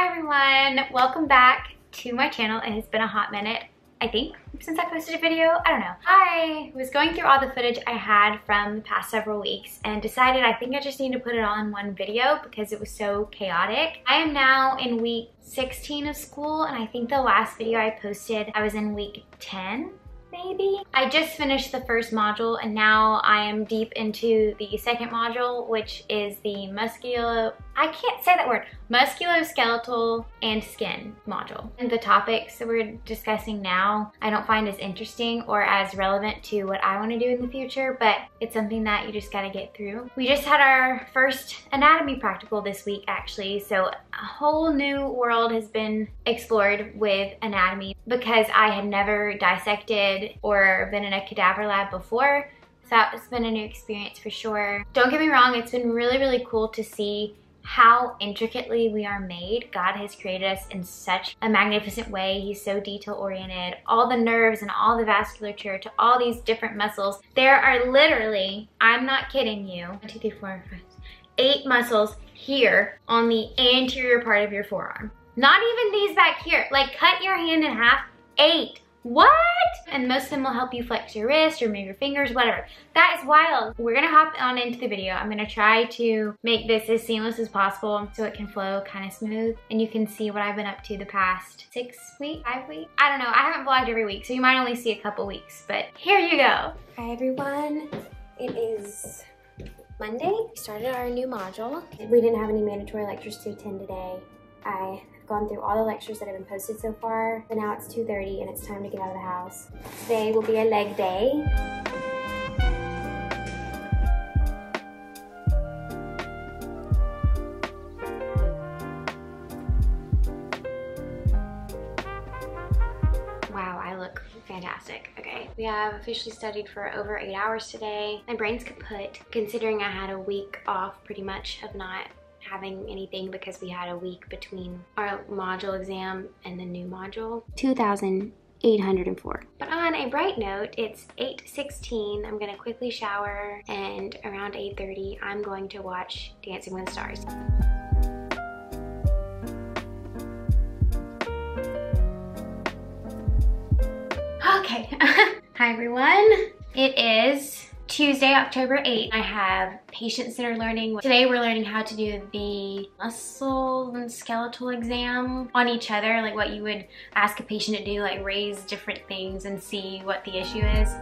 Hi everyone, welcome back to my channel. It has been a hot minute, I think, since I posted a video. I don't know. I was going through all the footage I had from the past several weeks and decided I think I just need to put it all in one video because it was so chaotic. I am now in week 16 of school, and I think the last video I posted, I was in week 10. Maybe. I just finished the first module and now I am deep into the second module, which is the musculoskeletal and skin module. And the topics that we're discussing now I don't find as interesting or as relevant to what I want to do in the future, but it's something that you just gotta get through. We just had our first anatomy practical this week actually, so a whole new world has been explored with anatomy because I had never dissected or been in a cadaver lab before. So it's been a new experience for sure. Don't get me wrong, it's been really cool to see how intricately we are made. God has created us in such a magnificent way. He's so detail oriented. All the nerves and all the vasculature to all these different muscles. There are literally, I'm not kidding you, 1, 2, 3, 4, 5, 8 muscles here on the anterior part of your forearm. Not even these back here. Like, cut your hand in half, 8. What? And most of them will help you flex your wrist or move your fingers, whatever. That is wild. We're gonna hop on into the video. I'm gonna try to make this as seamless as possible so it can flow kind of smooth. And you can see what I've been up to the past 6 weeks, 5 weeks? I don't know, I haven't vlogged every week, so you might only see a couple weeks, but here you go. Hi everyone, it is Monday. We started our new module. We didn't have any mandatory lectures to attend today. I gone through all the lectures that have been posted so far, but now it's 2:30 and it's time to get out of the house. Today will be a leg day. Wow, I look fantastic. Okay, we have officially studied for over 8 hours today. My brain's kaput, considering I had a week off pretty much of not having anything because we had a week between our module exam and the new module. 2,804. But on a bright note, it's 8:16. I'm gonna quickly shower, and around 8:30 I'm going to watch Dancing with the Stars. Okay. Hi everyone. It is Tuesday, October 8th. I have patients that are learning. Today we're learning how to do the muscle and skeletal exam on each other, like what you would ask a patient to do, like raise different things and see what the issue is.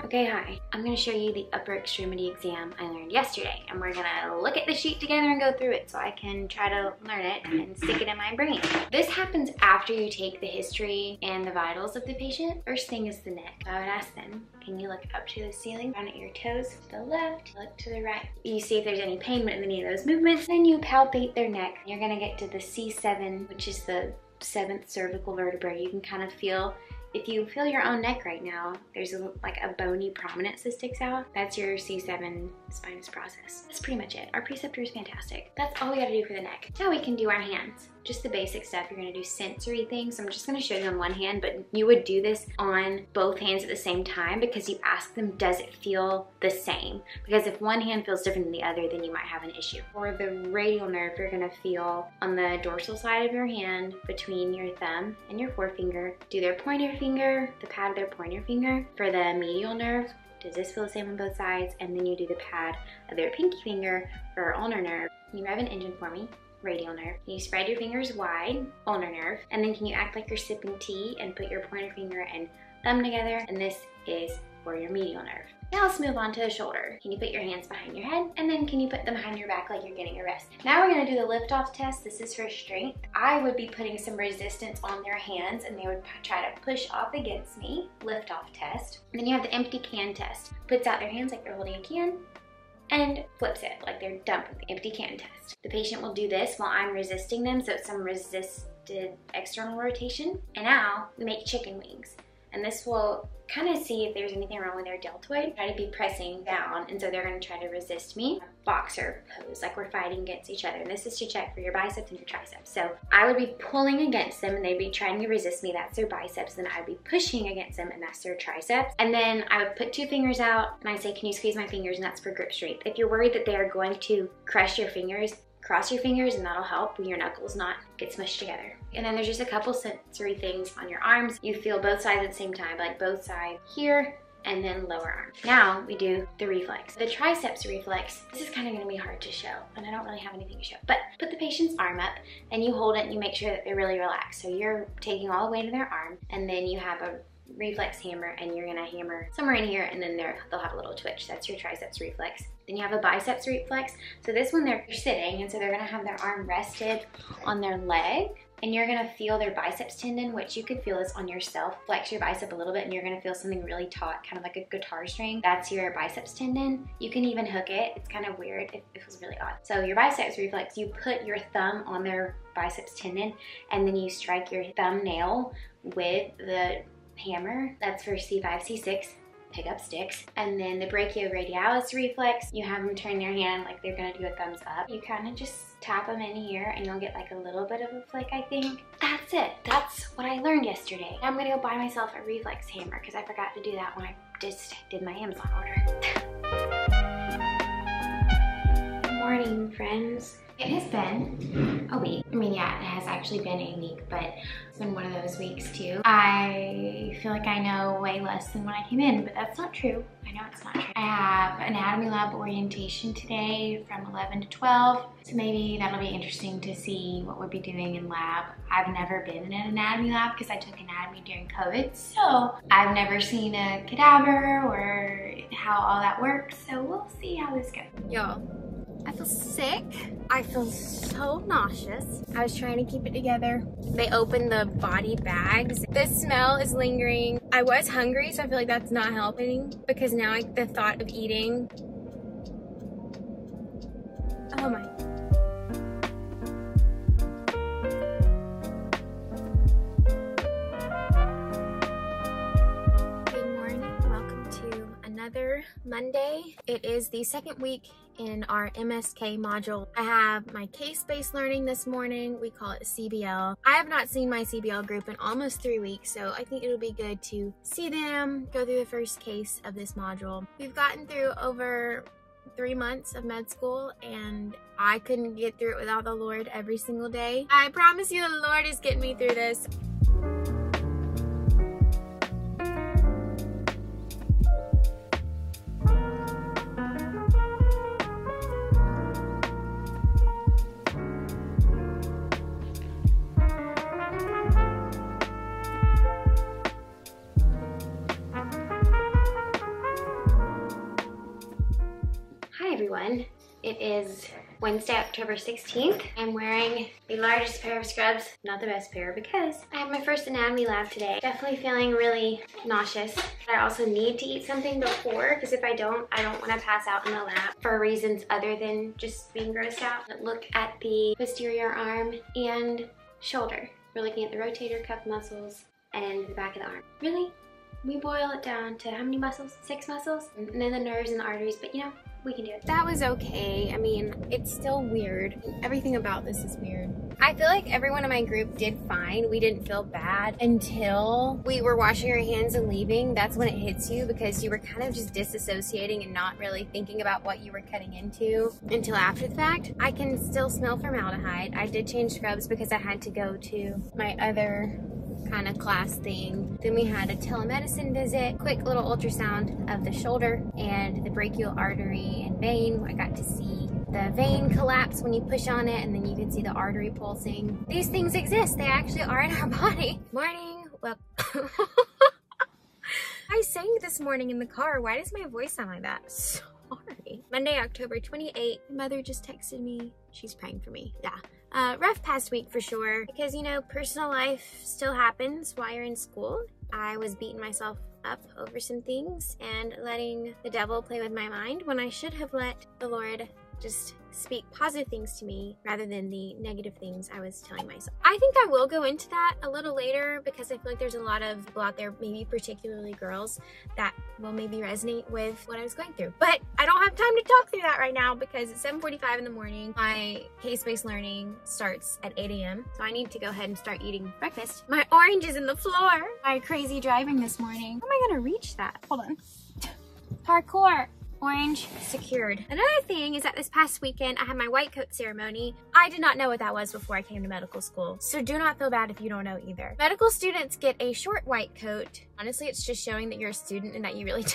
Okay, hi. I'm gonna show you the upper extremity exam I learned yesterday, and we're gonna look at the sheet together and go through it so I can try to learn it and stick it in my brain. This happens after you take the history and the vitals of the patient. First thing is the neck. I would ask them, can you look up to the ceiling, down at your toes to the left, look to the right. You see if there's any pain with any of those movements, then you palpate their neck. You're gonna get to the C7, which is the 7th cervical vertebrae. You can kind of feel, if you feel your own neck right now, there's like a bony prominence that sticks out. That's your C7 spinous process. That's pretty much it. Our preceptor is fantastic. That's all we gotta do for the neck. Now we can do our hands. Just the basic stuff. You're gonna do sensory things. I'm just gonna show you on one hand, but you would do this on both hands at the same time because you ask them, does it feel the same? Because if one hand feels different than the other, then you might have an issue. For the radial nerve, you're gonna feel on the dorsal side of your hand between your thumb and your forefinger. Do their pointer finger, the pad of their pointer finger. For the medial nerve, does this feel the same on both sides? And then you do the pad of their pinky finger for ulnar nerve. Can you rev an engine for me? Radial nerve. Can you spread your fingers wide? Ulnar nerve. And then can you act like you're sipping tea and put your pointer finger and thumb together? And this is for your medial nerve. Now let's move on to the shoulder. Can you put your hands behind your head? And then can you put them behind your back like you're getting a rest? Now we're gonna do the lift-off test. This is for strength. I would be putting some resistance on their hands and they would try to push off against me. Lift-off test. And then you have the empty can test. Puts out their hands like they're holding a can and flips it like they're dumped with the empty can test. The patient will do this while I'm resisting them, so it's some resisted external rotation. And now we make chicken wings. And this will kind of see if there's anything wrong with their deltoid. Try to be pressing down, and so they're gonna try to resist me. boxer pose, like we're fighting against each other. And this is to check for your biceps and your triceps. So I would be pulling against them and they'd be trying to resist me. That's their biceps. Then I'd be pushing against them and that's their triceps. And then I would put 2 fingers out and I'd say, can you squeeze my fingers? And that's for grip strength. If you're worried that they're going to crush your fingers, cross your fingers and that'll help your knuckles not get smushed together. And then there's just a couple sensory things on your arms. You feel both sides at the same time, like both sides here and then lower arm. Now we do the reflex. The triceps reflex, this is kind of gonna be hard to show and I don't really have anything to show, but put the patient's arm up and you hold it and you make sure that they're really relaxed. So you're taking all the weight of their arm and then you have a reflex hammer and you're gonna hammer somewhere in here and then they'll have a little twitch. That's your triceps reflex. Then you have a biceps reflex. So this one they're sitting and so they're gonna have their arm rested on their leg and you're gonna feel their biceps tendon, which you could feel this on yourself. Flex your bicep a little bit and you're gonna feel something really taut, kind of like a guitar string. That's your biceps tendon. You can even hook it. It's kind of weird. It feels really odd. So your biceps reflex, you put your thumb on their biceps tendon and then you strike your thumbnail with the hammer. That's for C5, C6. Pick up sticks. And then the brachioradialis reflex, you have them turn their hand like they're gonna do a thumbs up. You kind of just tap them in here and you'll get like a little bit of a flick, I think. That's it. That's what I learned yesterday. I'm gonna go buy myself a reflex hammer because I forgot to do that when I just did my Amazon order. Good morning, friends. It has been a week. I mean, yeah, it has actually been a week, but it's been one of those weeks too. I feel like I know way less than when I came in, but that's not true. I know it's not true. I have anatomy lab orientation today from 11 to 12, so maybe that'll be interesting to see what we'll be doing in lab. I've never been in an anatomy lab because I took anatomy during COVID, so I've never seen a cadaver or how all that works, so we'll see how this goes. Y'all, I feel sick. I feel so nauseous. I was trying to keep it together. They opened the body bags. The smell is lingering. I was hungry, so I feel like that's not helping because now the thought of eating. Oh my. Good morning. Welcome to another Monday. It is the second week in our MSK module. I have my case-based learning this morning. We call it CBL. I have not seen my CBL group in almost 3 weeks, so I think it'll be good to see them, go through the first case of this module. We've gotten through over 3 months of med school and I couldn't get through it without the Lord every single day. I promise you the Lord is getting me through this. Everyone, it is Wednesday, October 16th. I'm wearing the largest pair of scrubs, not the best pair because I have my first anatomy lab today. Definitely feeling really nauseous. I also need to eat something before because if I don't want to pass out in the lab for reasons other than just being grossed out. Look at the posterior arm and shoulder. We're looking at the rotator cuff muscles and the back of the arm. Really? We boil it down to how many muscles? 6 muscles? And then the nerves and the arteries, but you know, we can do it. That was okay. I mean, it's still weird. Everything about this is weird. I feel like everyone in my group did fine. We didn't feel bad until we were washing our hands and leaving. That's when it hits you because you were kind of just disassociating and not really thinking about what you were cutting into until after the fact. I can still smell formaldehyde. I did change scrubs because I had to go to my other kind of class thing. Then we had a telemedicine visit, quick little ultrasound of the shoulder and the brachial artery and vein. I got to see the vein collapse when you push on it and then you can see the artery pulsing. These things exist. They actually are in our body. Morning. Well, I sang this morning in the car. Why does my voice sound like that? Sorry. Monday, October 28th. My mother just texted me. She's praying for me. Yeah. Rough past week for sure because, you know, personal life still happens while you're in school. I was beating myself up over some things and letting the devil play with my mind when I should have let the Lord just speak positive things to me rather than the negative things I was telling myself. I think I will go into that a little later because I feel like there's a lot of people out there, maybe particularly girls, that will maybe resonate with what I was going through. But I don't have time to talk through that right now because it's 7:45 in the morning. My case-based learning starts at 8 a.m. So I need to go ahead and start eating breakfast. My orange is in the floor. My crazy driving this morning. How am I gonna reach that? Hold on. Parkour. Orange secured. Another thing is that this past weekend I had my white coat ceremony. I did not know what that was before I came to medical school, so do not feel bad if you don't know either. Medical students get a short white coat. Honestly, it's just showing that you're a student and that you really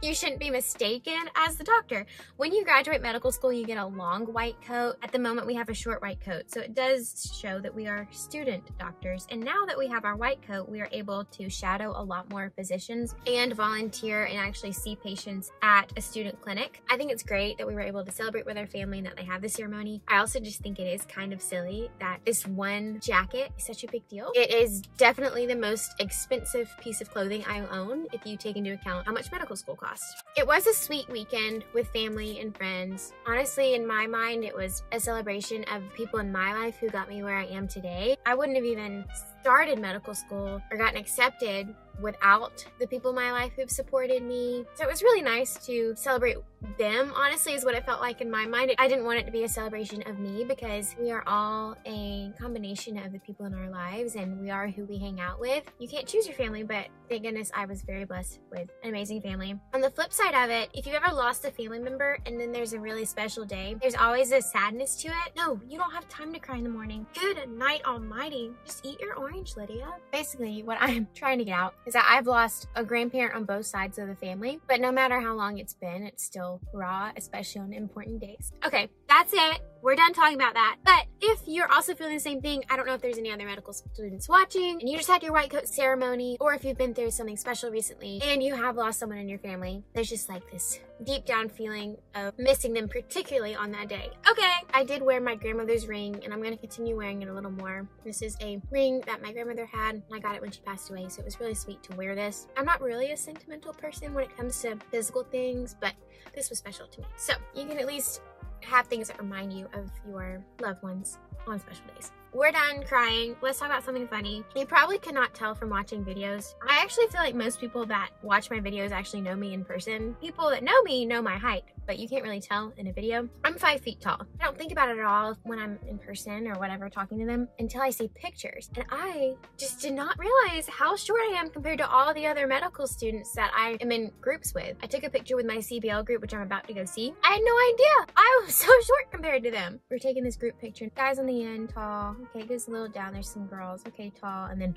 you shouldn't be mistaken as the doctor. When you graduate medical school, you get a long white coat. At the moment, we have a short white coat, so it does show that we are student doctors. And now that we have our white coat, we are able to shadow a lot more physicians and volunteer and actually see patients at a student clinic. I think it's great that we were able to celebrate with our family and that they have the ceremony. I also just think it is kind of silly that this one jacket is such a big deal. It is definitely the most expensive piece of clothing I own if you take into account how much medical school costs. It was a sweet weekend with family and friends. Honestly, in my mind, it was a celebration of people in my life who got me where I am today. I wouldn't have even started medical school or gotten accepted without the people in my life who've supported me. So it was really nice to celebrate them, honestly, is what it felt like in my mind. I didn't want it to be a celebration of me because we are all a combination of the people in our lives and we are who we hang out with. You can't choose your family, but thank goodness I was very blessed with an amazing family. On the flip side of it, if you've ever lost a family member and then there's a really special day, there's always a sadness to it. No, you don't have time to cry in the morning. Good night almighty. Just eat your orange, Lydia. Basically, what I'm trying to get out is that I've lost a grandparent on both sides of the family, but no matter how long it's been, it's still raw, especially on important days. Okay, that's it. We're done talking about that. But if you're also feeling the same thing, I don't know if there's any other medical students watching and you just had your white coat ceremony, or if you've been through something special recently and you have lost someone in your family, there's just like this deep down feeling of missing them, particularly on that day. Okay, I did wear my grandmother's ring and I'm gonna continue wearing it a little more. This is a ring that my grandmother had and I got it when she passed away, so it was really sweet to wear this. I'm not really a sentimental person when it comes to physical things, but this was special to me. So you can at least have things that remind you of your loved ones on special days. We're done crying. Let's talk about something funny. You probably could not tell from watching videos. I actually feel like most people that watch my videos actually know me in person. People that know me know my height, but you can't really tell in a video. I'm 5 feet tall. I don't think about it at all when I'm in person or whatever talking to them until I see pictures. And I just did not realize how short I am compared to all the other medical students that I am in groups with. I took a picture with my CBL group, which I'm about to go see. I had no idea. I was so short compared to them. We're taking this group picture. Guys on the end, tall. Okay, it goes a little down. There's some girls. Okay, tall. And then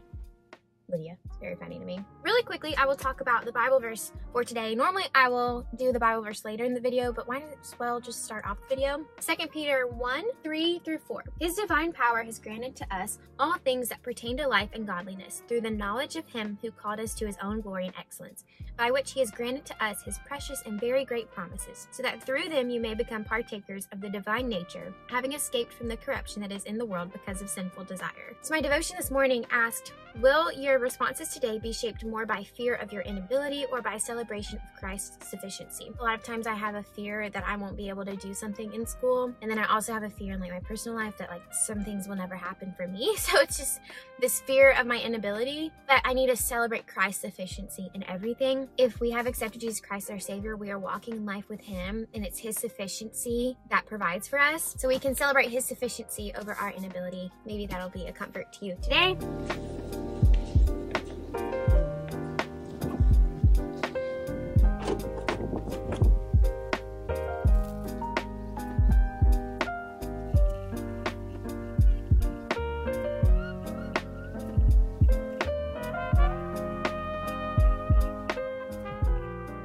Lydia. It's very funny to me. Really quickly, I will talk about the Bible verse for today. Normally, I will do the Bible verse later in the video, but why not as well just start off the video? 2 Peter 1:3-4. His divine power has granted to us all things that pertain to life and godliness through the knowledge of him who called us to his own glory and excellence, by which he has granted to us his precious and very great promises, so that through them you may become partakers of the divine nature, having escaped from the corruption that is in the world because of sinful desire. So my devotion this morning asked, will your responses today be shaped more by fear of your inability or by celebration of Christ's sufficiency? A lot of times I have a fear that I won't be able to do something in school, and then I also have a fear in like my personal life that like some things will never happen for me. So it's just this fear of my inability, that I need to celebrate Christ's sufficiency in everything. If we have accepted Jesus Christ our Savior, we are walking in life with him, and it's his sufficiency that provides for us. So we can celebrate his sufficiency over our inability. Maybe that'll be a comfort to you today.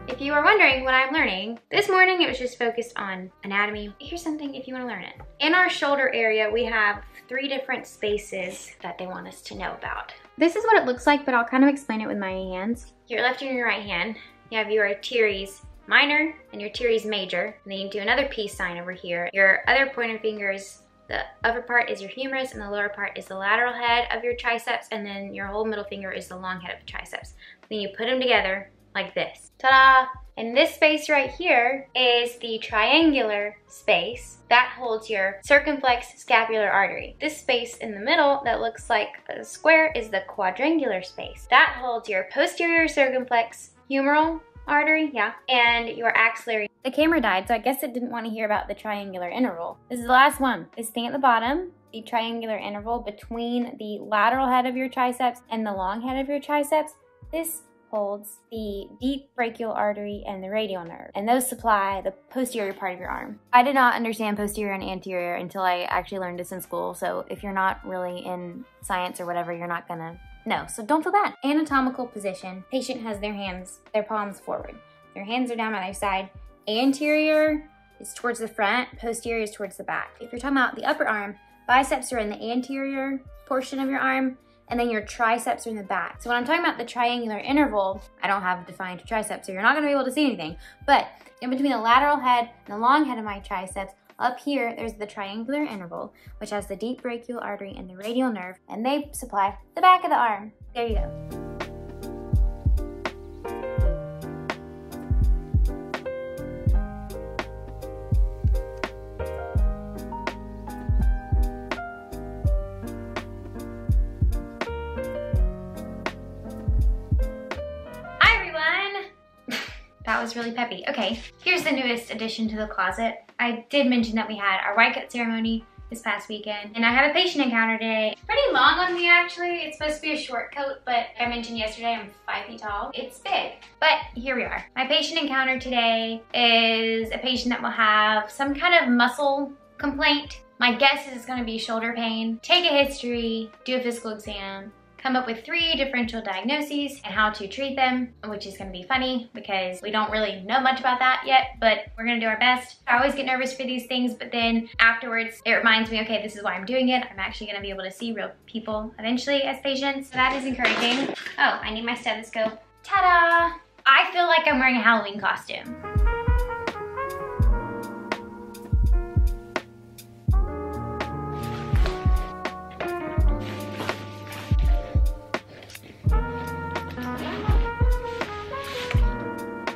If you are wondering what I'm learning, this morning it was just focused on anatomy. Here's something if you want to learn it. In our shoulder area, we have 3 different spaces that they want us to know about. This is what it looks like, but I'll kind of explain it with my hands. Your left and your right hand, you have your teres minor and your teres major, and then you do another peace sign over here. Your other pointer fingers, the upper part is your humerus and the lower part is the lateral head of your triceps, and then your whole middle finger is the long head of the triceps. Then you put them together like this. Ta-da! And this space right here is the triangular space that holds your circumflex scapular artery. This space in the middle that looks like a square is the quadrangular space. That holds your posterior circumflex humeral artery, yeah, and your axillary. The camera died, so I guess it didn't want to hear about the triangular interval. This is the last one. This thing at the bottom, the triangular interval between the lateral head of your triceps and the long head of your triceps. This holds the deep brachial artery and the radial nerve, and those supply the posterior part of your arm. I did not understand posterior and anterior until I actually learned this in school, so if you're not really in science or whatever, you're not gonna know, so don't feel bad. Anatomical position. Patient has their hands, their palms forward. Their hands are down by their side. Anterior is towards the front, posterior is towards the back. If you're talking about the upper arm, biceps are in the anterior portion of your arm, and then your triceps are in the back. So when I'm talking about the triangular interval, I don't have defined triceps, so you're not gonna be able to see anything, but in between the lateral head and the long head of my triceps, up here, there's the triangular interval, which has the deep brachial artery and the radial nerve, and they supply the back of the arm. There you go. That was really peppy. Okay, here's the newest addition to the closet. I did mention that we had our white coat ceremony this past weekend, and I had a patient encounter today. Pretty long on me actually. It's supposed to be a short coat, but I mentioned yesterday I'm 5 feet tall. It's big, but here we are. My patient encounter today is a patient that will have some kind of muscle complaint. My guess is it's gonna be shoulder pain. Take a history, do a physical exam, come up with 3 differential diagnoses and how to treat them, which is gonna be funny because we don't really know much about that yet, but we're gonna do our best. I always get nervous for these things, but then afterwards it reminds me, okay, this is why I'm doing it. I'm actually gonna be able to see real people eventually as patients, so that is encouraging. Oh, I need my stethoscope. Ta-da! I feel like I'm wearing a Halloween costume.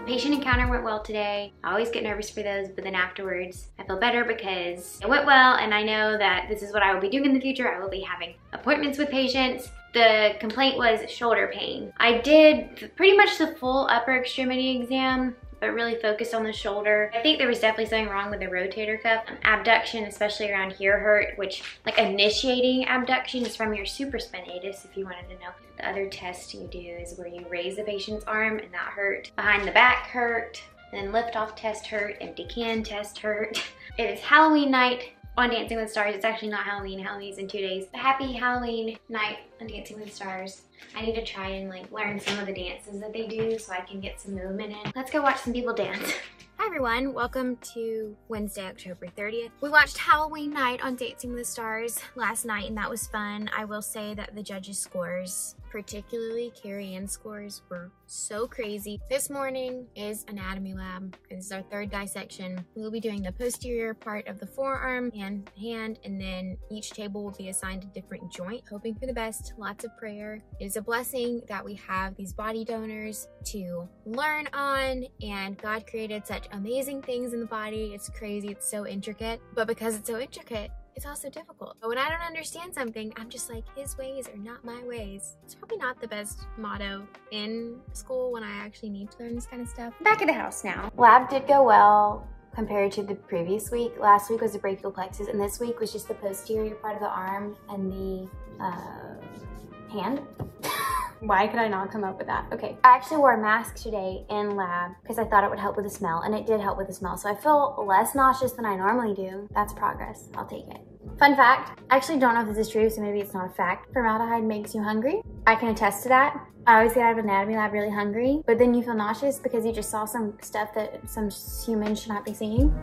Patient encounter went well today. I always get nervous for those, but then afterwards I feel better because it went well, and I know that this is what I will be doing in the future. I will be having appointments with patients. The complaint was shoulder pain. I did pretty much the full upper extremity exam, but really focused on the shoulder. I think there was definitely something wrong with the rotator cuff. Abduction, especially around here, hurt, which like initiating abduction is from your supraspinatus, if you wanted to know. The other test you do is where you raise the patient's arm, and that hurt. Behind the back hurt, then lift off test hurt, empty can test hurt. It is Halloween night on Dancing with the Stars. It's actually not Halloween. Halloween's in 2 days. Happy Halloween night on Dancing with the Stars. I need to try and like learn some of the dances that they do so I can get some movement in. Let's go watch some people dance. Hi everyone, welcome to Wednesday, October 30th. We watched Halloween night on Dancing with the Stars last night, and that was fun. I will say that the judges' scores, particularly Carrie Ann's scores, were so crazy. This morning is anatomy lab. This is our 3rd dissection. We'll be doing the posterior part of the forearm and hand, and then each table will be assigned a different joint. Hoping for the best, lots of prayer. It is a blessing that we have these body donors to learn on, and God created such amazing things in the body. It's crazy, it's so intricate, but because it's so intricate, it's also difficult. But when I don't understand something, I'm just like, his ways are not my ways. It's probably not the best motto in school when I actually need to learn this kind of stuff. Back at the house now. Lab did go well compared to the previous week. Last week was the brachial plexus, and this week was just the posterior part of the arm and the hand. Why could I not come up with that? Okay, I actually wore a mask today in lab because I thought it would help with the smell, and it did help with the smell. So I feel less nauseous than I normally do. That's progress. I'll take it. Fun fact, I actually don't know if this is true, so maybe it's not a fact. Formaldehyde makes you hungry. I can attest to that. I always get out of anatomy lab really hungry, but then you feel nauseous because you just saw some stuff that some humans should not be seeing.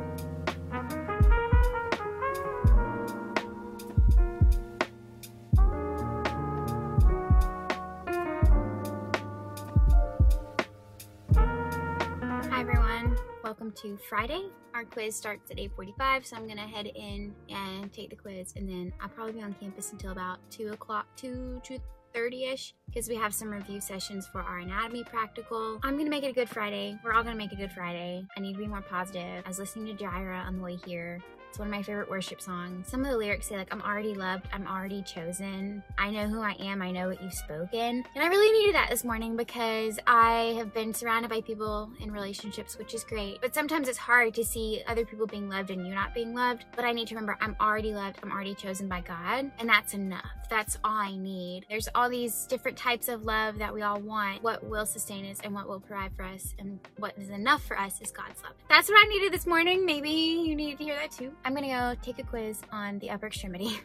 Welcome to Friday. Our quiz starts at 8:45, so I'm gonna head in and take the quiz, and then I'll probably be on campus until about 2 o'clock, 2:30ish, because we have some review sessions for our anatomy practical. I'm gonna make it a good Friday. We're all gonna make a good Friday. I need to be more positive. I was listening to Jaira on the way here, It's one of my favorite worship songs. Some of the lyrics say like, I'm already loved, I'm already chosen. I know who I am, I know what you've spoken. And I really needed that this morning because I have been surrounded by people in relationships, which is great. But sometimes it's hard to see other people being loved and you not being loved. But I need to remember I'm already loved, I'm already chosen by God. And that's enough. That's all I need. There's all these different types of love that we all want. What will sustain us and what will provide for us and what is enough for us is God's love. That's what I needed this morning. Maybe you needed to hear that too. I'm gonna go take a quiz on the upper extremity.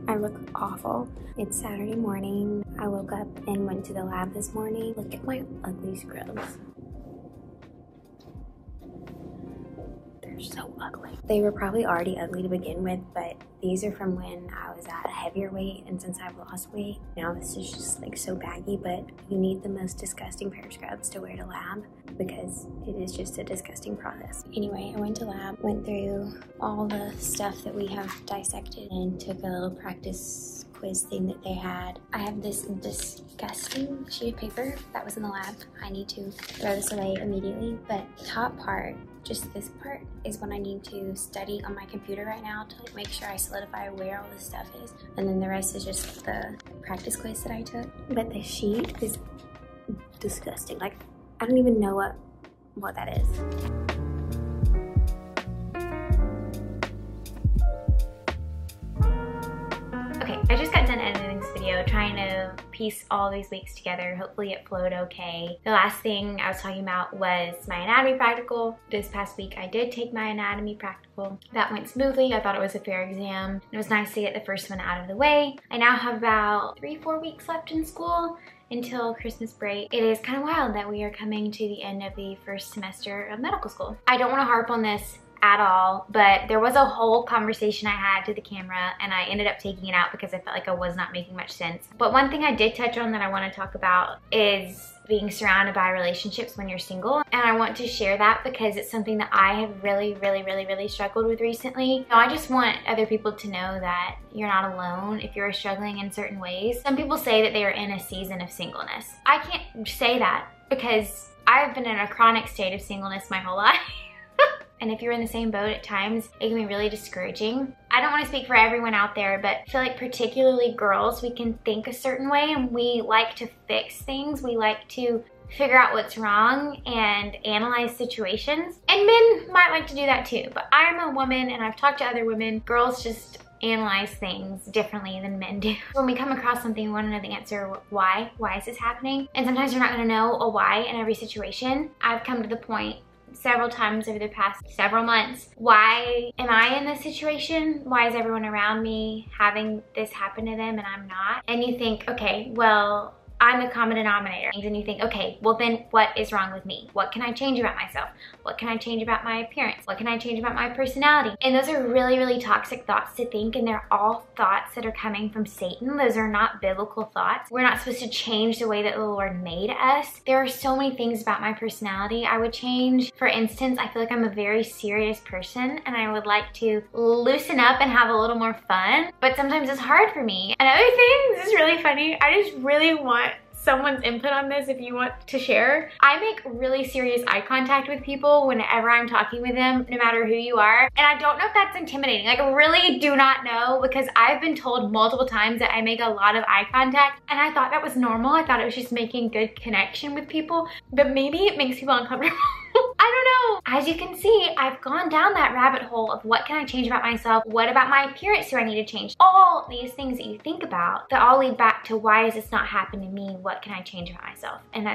I look awful. It's Saturday morning. I woke up and went to the lab this morning. Look at my ugly scrubs. They're so ugly. They were probably already ugly to begin with, but these are from when I was at a heavier weight, and since I've lost weight, now this is just like so baggy. But you need the most disgusting pair of scrubs to wear to lab because it is just a disgusting process. Anyway, I went to lab, went through all the stuff that we have dissected and took a little practice quiz thing that they had. I have this disgusting sheet of paper that was in the lab. I need to throw this away immediately, but the top part, just this part, is what I need to study on my computer right now to make sure I solidify where all this stuff is. And then the rest is just the practice quiz that I took. But the sheet is disgusting. Like, I don't even know what that is. Okay, I just got done editing this video, trying to piece all these weeks together. Hopefully it flowed okay. The last thing I was talking about was my anatomy practical. This past week I did take my anatomy practical. That went smoothly. I thought it was a fair exam. It was nice to get the first one out of the way. I now have about 3-4 weeks left in school until Christmas break. It is kind of wild that we are coming to the end of the first semester of medical school. I don't want to harp on this at all, but there was a whole conversation I had to the camera and I ended up taking it out because I felt like I was not making much sense. But one thing I did touch on that I want to talk about is being surrounded by relationships when you're single. And I want to share that because it's something that I have really struggled with recently. So I just want other people to know that you're not alone if you're struggling in certain ways. Some people say that they are in a season of singleness. I can't say that because I've been in a chronic state of singleness my whole life. And if you're in the same boat at times, it can be really discouraging. I don't want to speak for everyone out there, but I feel like particularly girls, we can think a certain way and we like to fix things. We like to figure out what's wrong and analyze situations. And men might like to do that too, but I'm a woman and I've talked to other women. Girls just analyze things differently than men do. When we come across something, we want to know the answer, why? Why is this happening? And sometimes you're not going to know a why in every situation. I've come to the point several times over the past several months. Why am I in this situation? Why is everyone around me having this happen to them and I'm not? And you think, okay, well, I'm the common denominator. And you think, okay, well then what is wrong with me? What can I change about myself? What can I change about my appearance? What can I change about my personality? And those are really toxic thoughts to think, and they're all thoughts that are coming from Satan. Those are not biblical thoughts. We're not supposed to change the way that the Lord made us. There are so many things about my personality I would change. For instance, I feel like I'm a very serious person and I would like to loosen up and have a little more fun, but sometimes it's hard for me. Another thing, this is really funny, I just really want someone's input on this if you want to share. I make really serious eye contact with people whenever I'm talking with them, no matter who you are. And I don't know if that's intimidating. Like, I really do not know, because I've been told multiple times that I make a lot of eye contact and I thought that was normal. I thought it was just making good connection with people, but maybe it makes people uncomfortable. I don't know. As you can see, I've gone down that rabbit hole of what can I change about myself? What about my appearance do I need to change? All these things that you think about that all lead back to, why is this not happening to me? What can I change about myself? And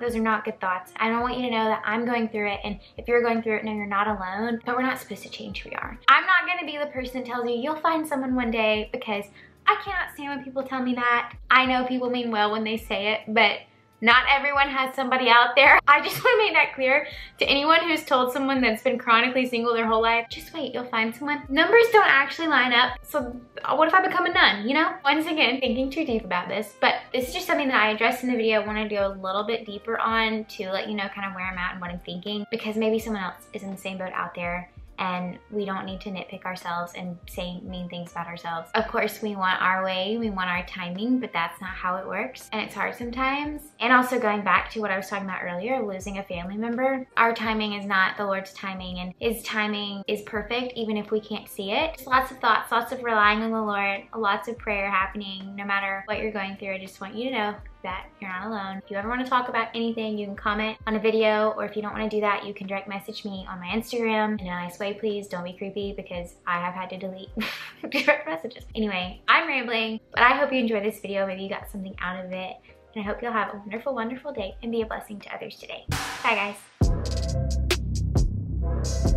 those are not good thoughts. I don't want you to know that I'm going through it, and if you're going through it, no, you're not alone, but we're not supposed to change who we are. I'm not gonna be the person that tells you you'll find someone one day, because I cannot stand when people tell me that. I know people mean well when they say it, but not everyone has somebody out there. I just want to make that clear to anyone who's told someone that's been chronically single their whole life, just wait, you'll find someone. Numbers don't actually line up, so what if I become a nun, you know? Once again, thinking too deep about this, but this is just something that I addressed in the video. I want to go a little bit deeper on to let you know kind of where I'm at and what I'm thinking, because maybe someone else is in the same boat out there and we don't need to nitpick ourselves and say mean things about ourselves. Of course, we want our way, we want our timing, but that's not how it works, and it's hard sometimes. And also going back to what I was talking about earlier, losing a family member, our timing is not the Lord's timing, and His timing is perfect even if we can't see it. Just lots of thoughts, lots of relying on the Lord, lots of prayer happening. No matter what you're going through, I just want you to know that you're not alone. If you ever want to talk about anything, you can comment on a video, or if you don't want to do that, you can direct message me on my Instagram in a nice way, please. Don't be creepy, because I have had to delete direct messages. Anyway, I'm rambling, but I hope you enjoyed this video. Maybe you got something out of it, and I hope you'll have a wonderful, wonderful day and be a blessing to others today. Bye, guys.